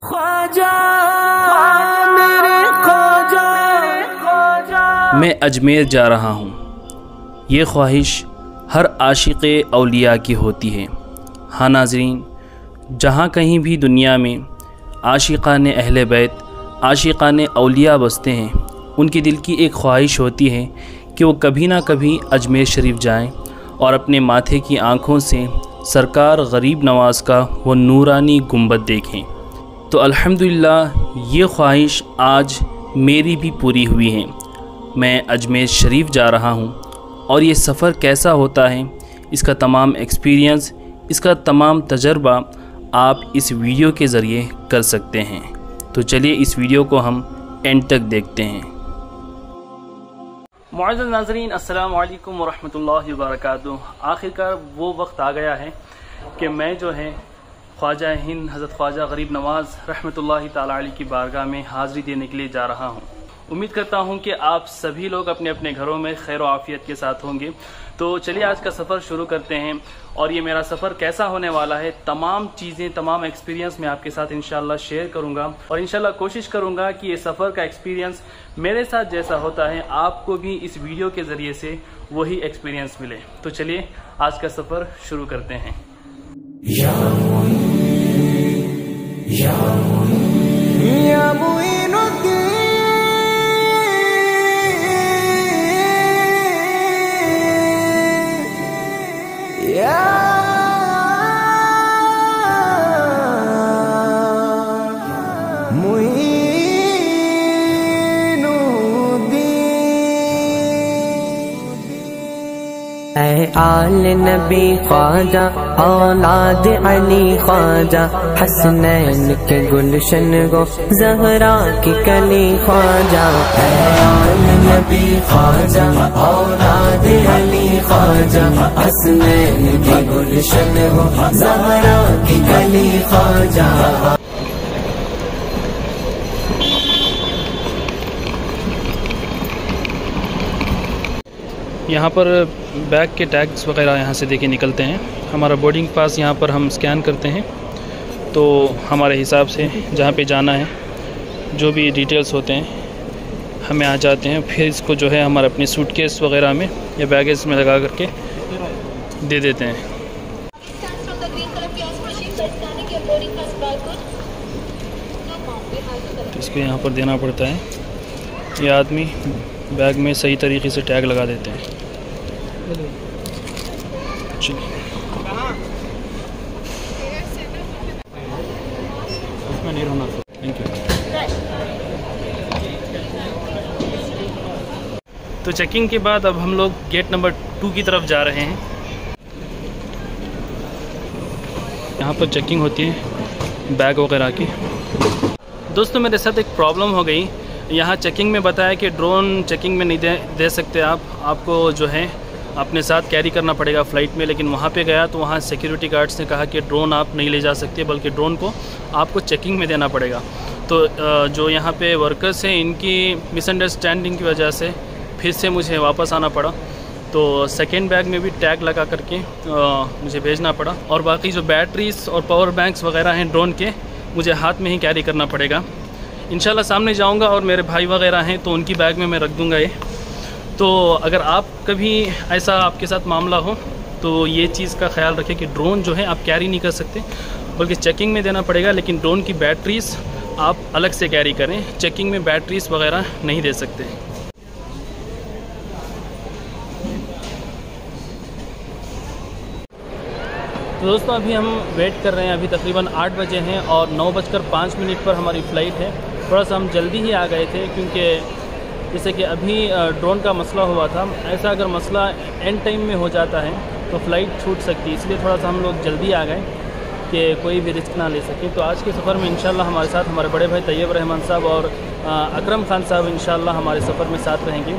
ख्वाजा मेरे ख्वाजा, मैं अजमेर जा रहा हूँ। ये ख्वाहिश हर आशिक़े औलिया की होती है। हाँ नाज़रीन, जहाँ कहीं भी दुनिया में आशिक़ाने अहले बैत, आशिक़ाने औलिया बसते हैं, उनके दिल की एक ख्वाहिश होती है कि वो कभी ना कभी अजमेर शरीफ जाएं और अपने माथे की आँखों से सरकार गरीब नवाज़ का वो नूरानी गुंबद देखें। तो अल्हम्दुलिल्लाह ये ख्वाहिश आज मेरी भी पूरी हुई है। मैं अजमेर शरीफ जा रहा हूँ और ये सफ़र कैसा होता है, इसका तमाम एक्सपीरियंस, इसका तमाम तजर्बा आप इस वीडियो के ज़रिए कर सकते हैं। तो चलिए इस वीडियो को हम एंड तक देखते हैं। मुअज़्ज़ज़ नाज़रीन, अस्सलामु अलैकुम वरहमतुल्लाहि वबरकातुहू। आखिरकार वो वक्त आ गया है कि मैं जो है ख्वाजा हिंद हज़रत ख्वाजा गरीब नवाज़ रहमतुल्लाहि ताला अलैह की बारगाह में हाज़िरी देने के लिए जा रहा हूँ। उम्मीद करता हूँ कि आप सभी लोग अपने अपने घरों में खैर व आफ़ियत के साथ होंगे। तो चलिए आज का सफ़र शुरू करते हैं और ये मेरा सफ़र कैसा होने वाला है, तमाम चीज़ें, तमाम एक्सपीरियंस मैं आपके साथ इंशाल्लाह शेयर करूँगा और इंशाल्लाह कोशिश करूँगा कि ये सफ़र का एक्सपीरियंस मेरे साथ जैसा होता है आपको भी इस वीडियो के ज़रिए से वही एक्सपीरियंस मिले। तो चलिए आज का सफ़र शुरू करते हैं। आल नबी ख्वाजा औलाद अली ख्वाजा, हसनैन के गुलशन गो ज़हरा की कली ख्वाजा। आल नबी ख्वाजा औलाद अली ख्वाजा, हसनैन के गुलशन गो ज़हरा की कली ख्वाजा। यहाँ पर बैग के टैग्स वगैरह यहाँ से देके निकलते हैं। हमारा बोर्डिंग पास यहाँ पर हम स्कैन करते हैं तो हमारे हिसाब से जहाँ पे जाना है जो भी डिटेल्स होते हैं हमें आ जाते हैं। फिर इसको जो है हमारे अपने सूटकेस वगैरह में या बैगेज में लगा करके दे देते हैं। तो इसको यहाँ पर देना पड़ता है। ये आदमी बैग में सही तरीके से टैग लगा देते हैं। उसमें नहीं रहना। Thank you. तो चेकिंग के बाद अब हम लोग गेट नंबर 2 की तरफ जा रहे हैं। यहाँ पर चेकिंग होती है बैग वगैरह की। दोस्तों मेरे साथ एक प्रॉब्लम हो गई। यहाँ चेकिंग में बताया कि ड्रोन चेकिंग में नहीं दे सकते आपको जो है अपने साथ कैरी करना पड़ेगा फ़्लाइट में। लेकिन वहाँ पे गया तो वहाँ सिक्योरिटी गार्ड्स ने कहा कि ड्रोन आप नहीं ले जा सकते, बल्कि ड्रोन को आपको चेकिंग में देना पड़ेगा। तो जो यहाँ पे वर्कर्स हैं इनकी मिसअंडरस्टैंडिंग की वजह से फिर से मुझे वापस आना पड़ा। तो सेकेंड बैग में भी टैग लगा करके मुझे भेजना पड़ा और बाकी जो बैटरीज और पावर बैंक्स वगैरह हैं ड्रोन के, मुझे हाथ में ही कैरी करना पड़ेगा। इंशाल्लाह सामने जाऊंगा और मेरे भाई वगैरह हैं तो उनकी बैग में मैं रख दूंगा ये। तो अगर आप कभी ऐसा आपके साथ मामला हो तो ये चीज़ का ख्याल रखें कि ड्रोन जो है आप कैरी नहीं कर सकते, बल्कि चेकिंग में देना पड़ेगा। लेकिन ड्रोन की बैटरीज़ आप अलग से कैरी करें, चेकिंग में बैटरीज़ वगैरह नहीं दे सकते। तो दोस्तों अभी हम वेट कर रहे हैं। अभी तकरीबन 8 बजे हैं और 9:05 पर हमारी फ़्लाइट है। थोड़ा सा हम जल्दी ही आ गए थे क्योंकि जैसे कि अभी ड्रोन का मसला हुआ था। ऐसा अगर मसला एंड टाइम में हो जाता है तो फ़्लाइट छूट सकती है, इसलिए थोड़ा सा हम लोग जल्दी आ गए कि कोई भी रिस्क ना ले सके। तो आज के सफ़र में इंशाल्लाह हमारे साथ हमारे बड़े भाई तैयब रहमान साहब और अकरम खान साहब इंशाल्लाह हमारे सफ़र में साथ रहेंगे।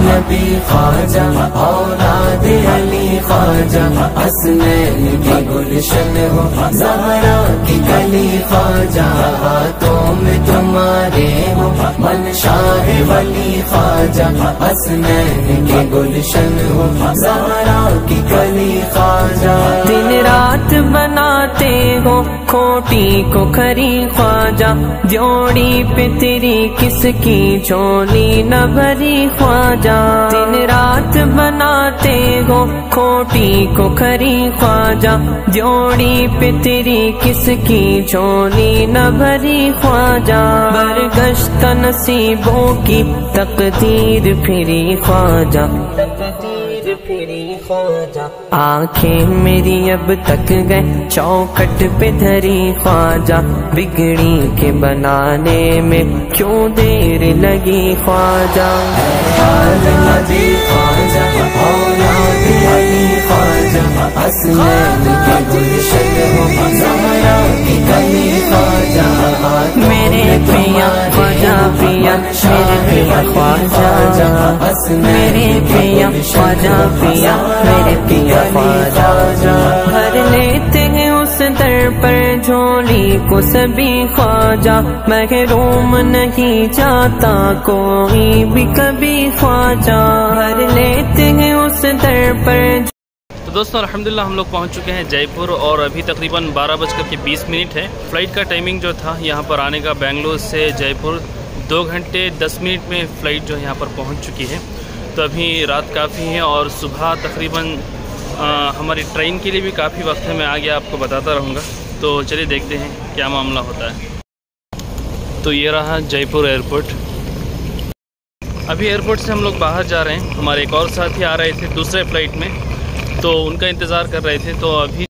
नबी ख्वाजा औलाद अली ख्वाजा, हसनैन की गुलशन हो ज़हरा की कली ख्वाजा। हाथों में तुम्हारे हो मनशा है वली ख्वाजा, हसनैन के गुलशन हो ज़हरा की कली ख्वाजा। दिन रात बनाते हो खोटी को खरी ख्वाजा, जोड़ी पे तेरी किसकी झोली न भरी ख्वाजा। दिन रात बनाते हो खोटी को खरी ख्वाजा, जोड़ी पे तेरी किसकी झोली न भरी ख्वाजा। बरगश्त नसीबों की तकदीर फिरी ख्वाजा, तकदीर फिरी ख्वाजा। आंखें मेरी अब तक गए चौखट पे धरी ख्वाजा, बिगड़ी के बनाने में क्यों देर लगी ख्वाजा। नबी ख्वाजा औलाद अली ख्वाजा, हसनैन के गुलशन हो ज़हरा की कली ख्वाजा। मेरे पिया ख्वाजा पिया, मेरे पिया ख्वाजा, मेरे पिया ख्वाजा पिया, मेरे पिया ख्वाजा। भर लेते हैं उस दर पर झोली को सभी ख्वाजा, महरूम नहीं जाता कोई भी कभी ख्वाजा। भर लेते हैं उस दर पर। तो दोस्तों अल्हम्दुलिल्लाह हम लोग पहुंच चुके हैं जयपुर और अभी तकरीबन 12:20 है। फ़्लाइट का टाइमिंग जो था यहाँ पर आने का बेंगलुरु से जयपुर 2 घंटे 10 मिनट में फ़्लाइट जो यहाँ पर पहुँच चुकी है। तो अभी रात काफ़ी है और सुबह तकरीबन हमारी ट्रेन के लिए भी काफ़ी वक्त है। मैं आगे आपको बताता रहूँगा। तो चलिए देखते हैं क्या मामला होता है। तो ये रहा जयपुर एयरपोर्ट। अभी एयरपोर्ट से हम लोग बाहर जा रहे हैं। हमारे एक और साथी आ रहे थे दूसरे फ़्लाइट में, तो उनका इंतज़ार कर रहे थे। तो अभी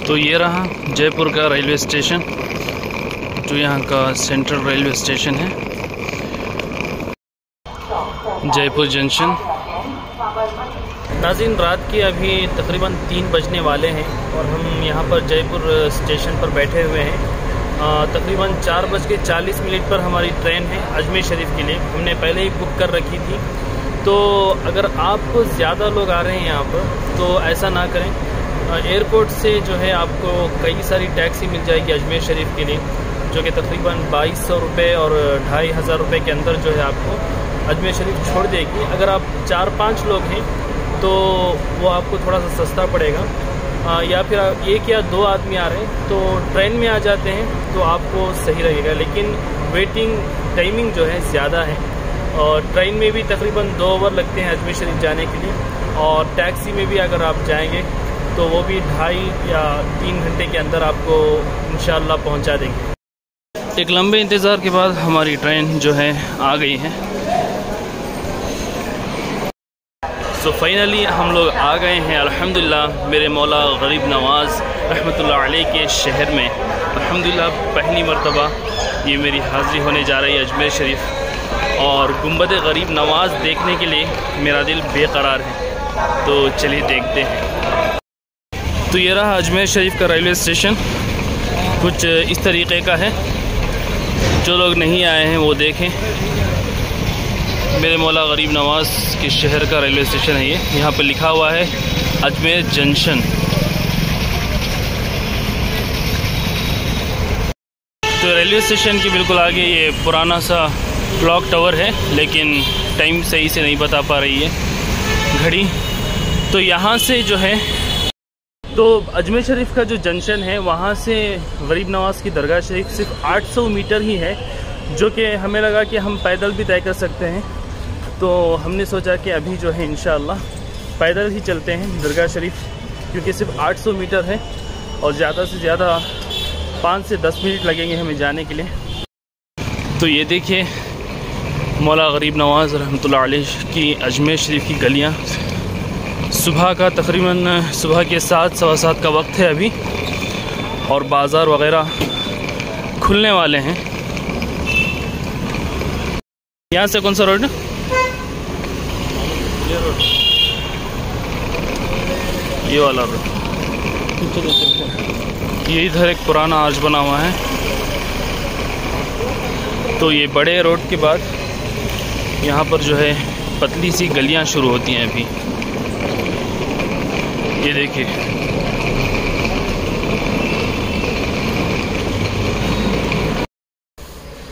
तो ये रहा जयपुर का रेलवे स्टेशन, जो यहाँ का सेंट्रल रेलवे स्टेशन है, जयपुर जंक्शन। नाज़रीन रात के अभी तकरीबन 3 बजने वाले हैं और हम यहाँ पर जयपुर स्टेशन पर बैठे हुए हैं। तकरीबन 4:40 पर हमारी ट्रेन है अजमेर शरीफ के लिए। हमने पहले ही बुक कर रखी थी। तो अगर आप ज़्यादा लोग आ रहे हैं यहाँ पर तो ऐसा ना करें। एयरपोर्ट से जो है आपको कई सारी टैक्सी मिल जाएगी अजमेर शरीफ के लिए, जो कि तकरीबन 2200 रुपये और 2500 रुपये के अंदर जो है आपको अजमेर शरीफ छोड़ देगी। अगर आप 4-5 लोग हैं तो वो आपको थोड़ा सा सस्ता पड़ेगा। या फिर 1 या 2 आदमी आ रहे हैं तो ट्रेन में आ जाते हैं तो आपको सही रहेगा। लेकिन वेटिंग टाइमिंग जो है ज़्यादा है और ट्रेन में भी तकरीबन 2 आवर लगते हैं अजमेर शरीफ जाने के लिए, और टैक्सी में भी अगर आप जाएंगे तो वो भी 2.5 या 3 घंटे के अंदर आपको इंशाअल्लाह पहुंचा देंगे। एक लंबे इंतज़ार के बाद हमारी ट्रेन जो है आ गई है। तो फाइनली हम लोग आ गए हैं अल्हम्दुलिल्लाह मेरे मौला गरीब नवाज़ रहमतुल्लाह अलैह के शहर में। अल्हम्दुलिल्लाह पहली मरतबा ये मेरी हाज़िरी होने जा रही है अजमेर शरीफ, और गुंबद गरीब नवाज़ देखने के लिए मेरा दिल बेकरार है। तो चलिए देखते हैं। तो ये रहा अजमेर शरीफ का रेलवे स्टेशन, कुछ इस तरीक़े का है। जो लोग नहीं आए हैं वो देखें। मेरे मौला गरीब नवाज़ के शहर का रेलवे स्टेशन है ये। यहाँ पर लिखा हुआ है अजमेर जंक्शन। तो रेलवे स्टेशन के बिल्कुल आगे ये पुराना सा क्लॉक टावर है, लेकिन टाइम सही से नहीं बता पा रही है घड़ी। तो यहाँ से जो है, तो अजमेर शरीफ का जो जंक्शन है वहाँ से गरीब नवाज़ की दरगाह शरीफ सिर्फ 800 मीटर ही है, जो कि हमें लगा कि हम पैदल भी तय कर सकते हैं। तो हमने सोचा कि अभी जो है इंशाअल्लाह पैदल ही चलते हैं दरगाह शरीफ, क्योंकि सिर्फ 800 मीटर है और ज़्यादा से ज़्यादा 5 से 10 मिनट लगेंगे हमें जाने के लिए। तो ये देखिए मौला गरीब नवाज़ रहमतुल्लाह अलैह की अजमेर शरीफ की गलियाँ। सुबह का तकरीबन सुबह के 7-7:15 का वक्त है अभी, और बाज़ार वग़ैरह खुलने वाले हैं। यहाँ से कौन सा रोड है? ये रोड, ये वाला रोड। ये इधर एक पुराना आर्च बना हुआ है। तो ये बड़े रोड के बाद यहाँ पर जो है पतली सी गलियाँ शुरू होती हैं अभी। ये देखिए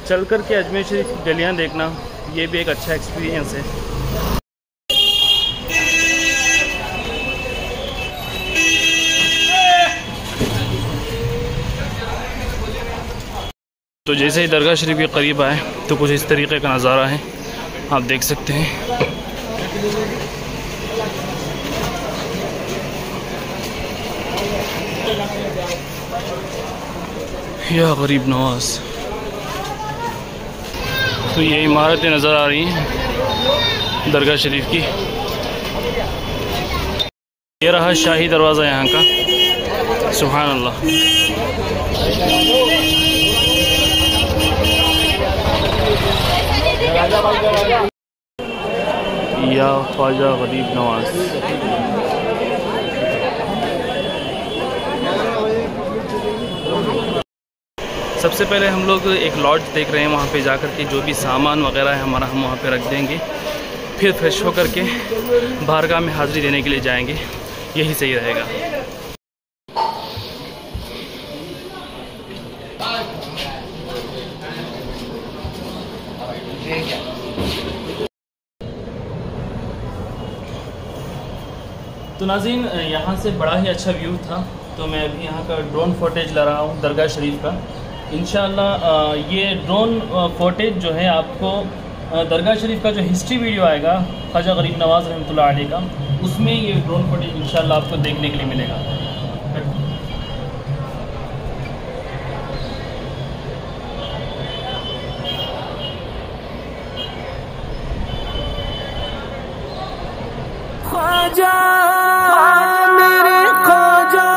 चल कर के अजमेर शरीफ की गलियाँ देखना ये भी एक अच्छा एक्सपीरियंस है। तो जैसे ही दरगाह शरीफ के करीब आए तो कुछ इस तरीके का नज़ारा है, आप देख सकते हैं। या गरीब नवाज। तो ये इमारतें नज़र आ रही हैं दरगाह शरीफ की। ये रहा शाही दरवाज़ा यहाँ का। सुभान अल्लाह। या ख्वाजा गरीब नवाज। सबसे पहले हम लोग एक लॉज देख रहे हैं, वहाँ पे जाकर के जो भी सामान वगैरह है हमारा हम वहाँ पे रख देंगे, फिर फ्रेश होकर के बारगाह में हाज़िरी देने के लिए जाएंगे। यही सही रहेगा। तो नाज़रीन, यहाँ से बड़ा ही अच्छा व्यू था, तो मैं अभी यहाँ का ड्रोन फुटेज ला रहा हूँ दरगाह शरीफ का। इंशाअल्लाह ये ड्रोन फुटेज जो है आपको दरगाह शरीफ का जो हिस्ट्री वीडियो आएगा ख्वाजा गरीब नवाज़ रहमतुल्लाह अलैह का, उसमें ये ड्रोन फुटेज इंशाअल्लाह आपको देखने के लिए मिलेगा। ख्वाजा मेरे ख्वाजा,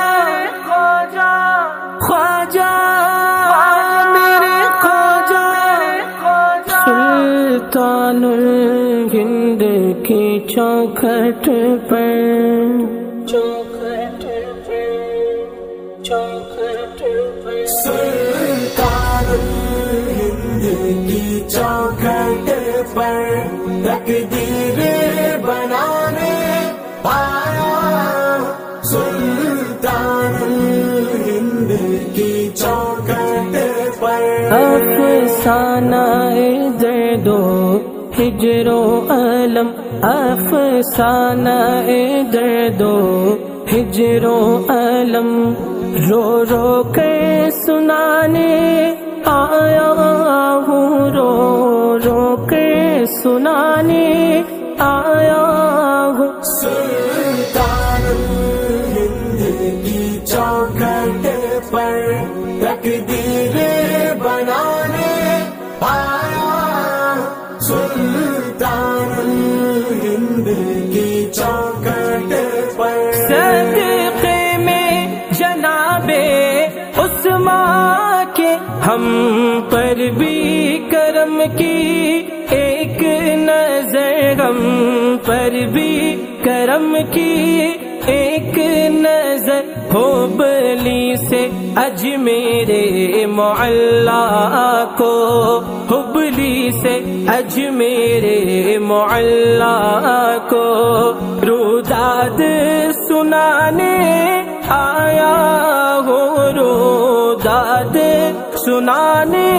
ख्वाजा मेरे ख्वाजा, सुल्तानुल हिंद की चौखट पर, चौखट पर सुल्तानुल हिंद की चौखट पर तकदीर बनाने आया सुल्तानुल हिंद की चौखट पर। अफसाना दर्दो हिजरो अलम, अफसाना दर्दो हिजरो अलम, रो रो कर सुनाने आया हूँ, रो रो कर सुनाने आया हूँ। सुल्तानुल हिंद की चौखट पर तकदीर बनाने आया सुल्तानुल हिंद की चौखट पर। सदक़े में जनाबे उस्मान के हम पर भी करम की एक नजर, हम पर भी करम की एक नजर, हुबली से अजमेरे मोहल्ला को, हुबली से अजमेरे मोहल्ला को रुदाद सुनाने आया हो, रुदाद सुनाने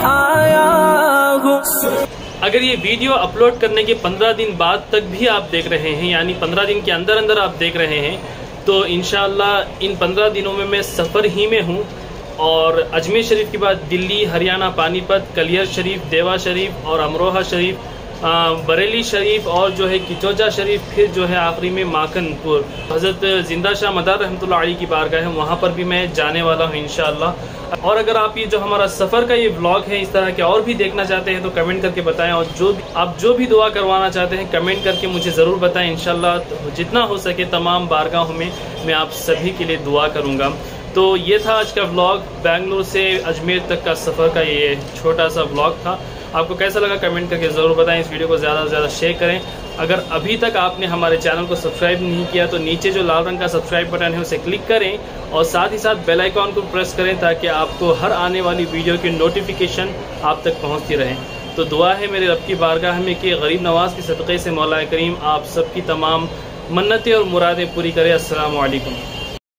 आया हो। अगर ये वीडियो अपलोड करने के 15 दिन बाद तक भी आप देख रहे हैं, यानी 15 दिन के अंदर अंदर आप देख रहे हैं, तो इंशाअल्लाह इन 15 दिनों में मैं सफ़र ही में हूँ और अजमेर शरीफ के बाद दिल्ली, हरियाणा, पानीपत, कलियर शरीफ, देवा शरीफ और अमरोहा शरीफ, बरेली शरीफ और जो है किचौजा शरीफ, फिर जो है आखिरी में माखनपुर हज़रत जिंदा शाह मदार रहमतुल्लाह अलैह की बारगाह है, वहाँ पर भी मैं जाने वाला हूँ इंशाअल्लाह। और अगर आप ये जो हमारा सफ़र का ये व्लॉग है इस तरह के और भी देखना चाहते हैं तो कमेंट करके बताएं, और आप जो भी दुआ करवाना चाहते हैं कमेंट करके मुझे ज़रूर बताएं। इंशाअल्लाह तो जितना हो सके तमाम बारगाहों में मैं आप सभी के लिए दुआ करूँगा। तो ये था आज का व्लॉग, बेंगलुरु से अजमेर तक का सफ़र का ये छोटा सा व्लॉग था। आपको कैसा लगा कमेंट करके ज़रूर बताएं। इस वीडियो को ज़्यादा से ज़्यादा शेयर करें। अगर अभी तक आपने हमारे चैनल को सब्सक्राइब नहीं किया तो नीचे जो लाल रंग का सब्सक्राइब बटन है उसे क्लिक करें और साथ ही साथ बेल आइकॉन को प्रेस करें ताकि आपको हर आने वाली वीडियो की नोटिफिकेशन आप तक पहुँचती रहे। तो दुआ है मेरे रब की बारगाह में कि गरीब नवाज़ के सदक़े से मौला करीम आप सबकी तमाम मन्नतें और मुरादें पूरी करे। अस्सलामु अलैकुम।